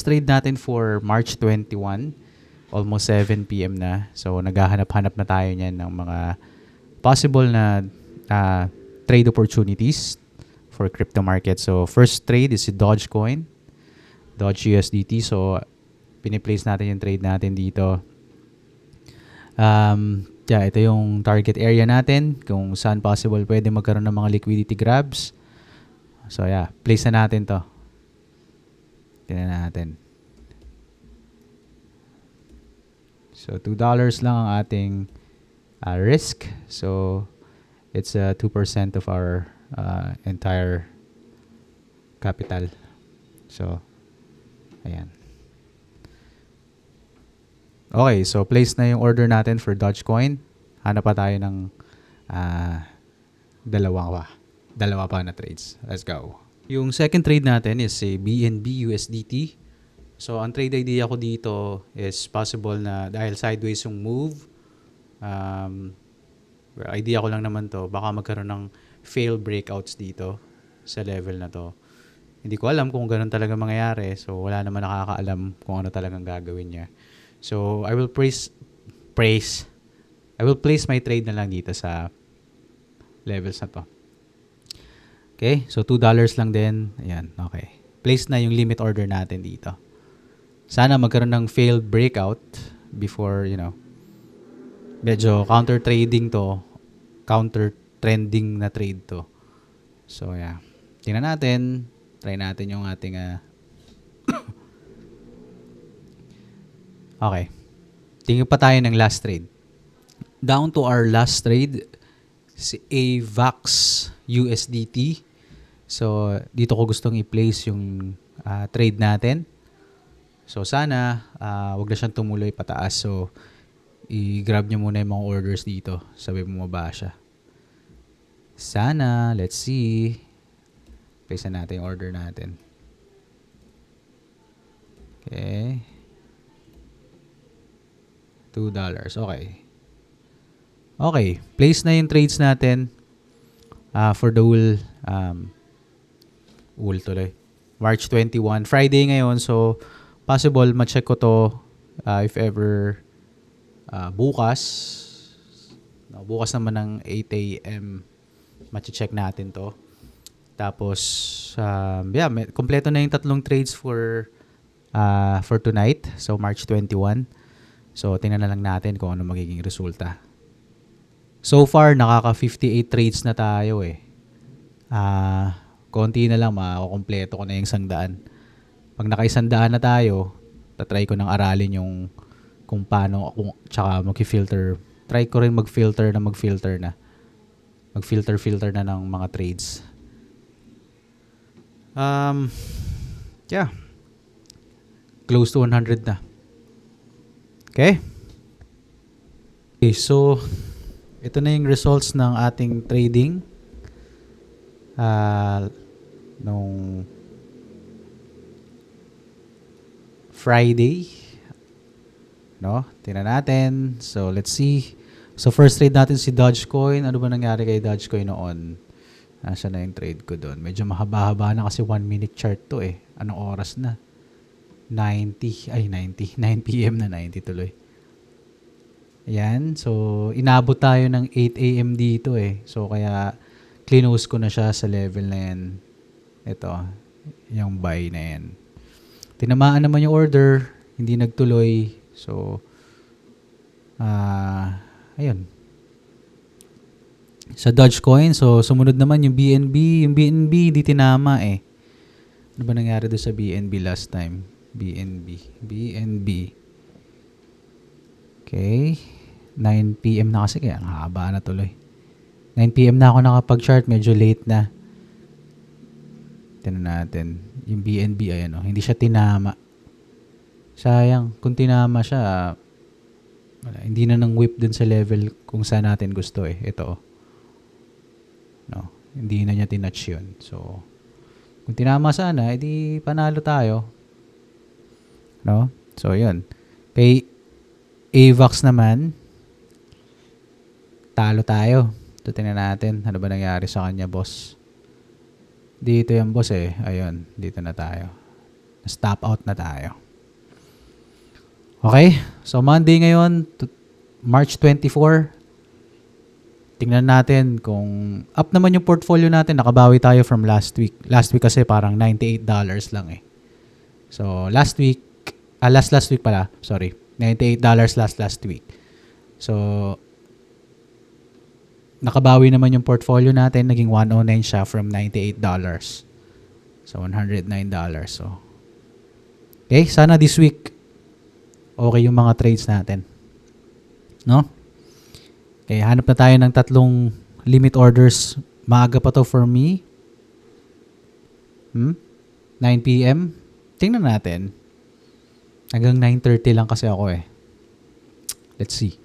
trade natin for March 21, almost 7 p.m. na. So, naghahanap-hanap na tayo niyan ng mga possible na trade opportunities for crypto market. So, first trade is si Dogecoin, Doge USDT. So, piniplace natin yung trade natin dito. Ito yung target area natin, kung saan possible pwede magkaroon ng mga liquidity grabs. So, place na natin to. Tingnan natin. So, $2 lang ang ating risk. So, it's 2% of our entire capital. So, ayan. Okay, so place na yung order natin for Dogecoin. Hanap pa tayo ng dalawa pa na trades. Let's go. Yung second trade natin is si BNB USDT. So, ang trade idea ko dito is possible na dahil sideways yung move, idea ko lang naman to, baka magkaroon ng fail breakouts dito sa level na to. Hindi ko alam kung ganun talaga mangyayari. So, wala naman nakakaalam kung ano talagang gagawin niya. So, I will place my trade na lang dito sa levels na to. Okay, so $2 lang din. Ayan, okay. Place na yung limit order natin dito. Sana magkaroon ng failed breakout before, medyo counter-trading to. Counter-trending na trade to. So, tingnan natin. Try natin yung ating okay. Tingin pa tayo ng last trade. Down to our last trade, si AVAX USDT. So, dito ko gustong i-place yung trade natin. So, sana wag na siyang tumuloy pataas. So, i-grab nyo muna yung mga orders dito. Sabi bumaba siya. Sana, let's see. Place na natin yung order natin. Okay. $2. Okay. Okay. Place na yung trades natin for the March 21. Friday ngayon. So, possible ma-check ko to if ever bukas. Bukas naman ng 8 a.m. ma-check natin to. Tapos, kompleto na yung tatlong trades for tonight. So, March 21. So, tingnan na lang natin kung ano magiging resulta. So far, nakaka-58 trades na tayo eh. Konti na lang, makukumpleto ko na yung 100. Pag naka-100 na tayo, tatry ko nang aralin yung kung paano, tsaka mag-filter. Try ko rin mag-filter na. Mag-filter na ng mga trades. Close to 100 na. Okay, so ito na yung results ng ating trading nung Friday. Tingnan natin. So, let's see. So, first trade natin si Dogecoin. Ano ba nangyari kay Dogecoin noon? Nasaan na yung trade ko doon? Medyo mahaba-haba na kasi 1 minute chart to eh. Anong oras na? 9 p.m. na 90 tuloy. Ayan. So, inabot tayo ng 8 a.m. dito eh. So, kaya close ko na siya sa level na yan. Ito. Yung buy na yan. Tinamaan naman yung order. Hindi nagtuloy. So, ayun. Sa Dogecoin, so sumunod naman yung BNB. Yung BNB, di tinama eh. Ano ba nangyari doon sa BNB last time? BNB. Okay. 9 p.m. na kasi kaya ang haba na tuloy. 9 p.m. na ako nakapag-chart. Medyo late na. Tignan natin. Yung BNB, ayan hindi siya tinama. Sayang. Kung tinama siya, hindi na nang whip dun sa level kung saan natin gusto eh. Ito hindi na niya tinouch yun. So, kung tinama sana, edi panalo tayo. So, yun. Kay AVAX naman, talo tayo. Ito, tingnan natin. Ano ba nangyari sa kanya, boss? Dito yung boss eh. Ayun, dito na tayo. stop out na tayo. Okay? So, Monday ngayon, March 24. Tingnan natin kung up naman yung portfolio natin. Nakabawi tayo from last week. Last week kasi parang $98 lang eh. So, last week pala. Sorry. $98 last week. So, nakabawi naman yung portfolio natin. Naging 109 siya from $98. So, $109. So, okay. Sana this week, okay yung mga trades natin. No? Okay, hanap na tayo ng 3 limit orders. Maaga pa to for me. 9 p.m. Tingnan natin. Hanggang 9:30 lang kasi ako eh. Let's see.